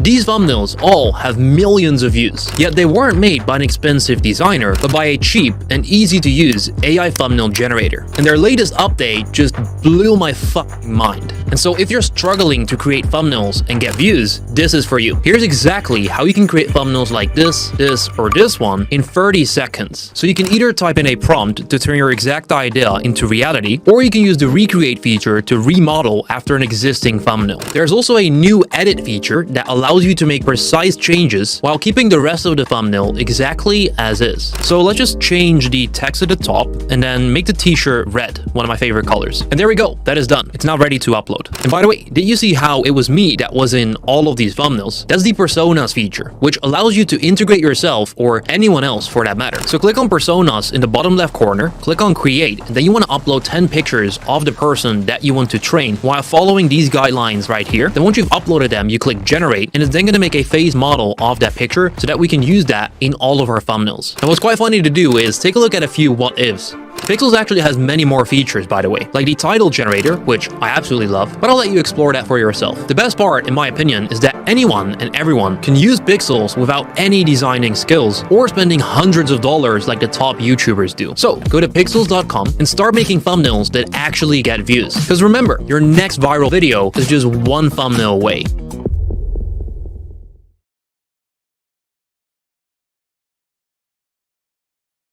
These thumbnails all have millions of views, yet they weren't made by an expensive designer, but by a cheap and easy to use AI thumbnail generator. And their latest update just blew my fucking mind. And so if you're struggling to create thumbnails and get views, this is for you. Here's exactly how you can create thumbnails like this, or this one in 30 seconds. So you can either type in a prompt to turn your exact idea into reality, or you can use the recreate feature to remodel after an existing thumbnail. There's also a new edit feature that allows you to make precise changes while keeping the rest of the thumbnail exactly as is. So let's just change the text at the top and then make the t-shirt red, one of my favorite colors. And there we go, that is done. It's now ready to upload. And by the way, did you see how it was me that was in all of these thumbnails? That's the personas feature, which allows you to integrate yourself or anyone else for that matter. So click on personas in the bottom left corner, click on create, and then you want to upload 10 pictures of the person that you want to train while following these guidelines right here. Then once you've uploaded them, you click generate, and it's then going to make a phase model of that picture so that we can use that in all of our thumbnails. And what's quite funny to do is take a look at a few what ifs. Pixels actually has many more features, by the way, like the title generator, which I absolutely love, but I'll let you explore that for yourself. The best part, in my opinion, is that anyone and everyone can use Pixels without any designing skills or spending hundreds of dollars like the top YouTubers do. So go to pixels.com and start making thumbnails that actually get views. Because remember, your next viral video is just one thumbnail away.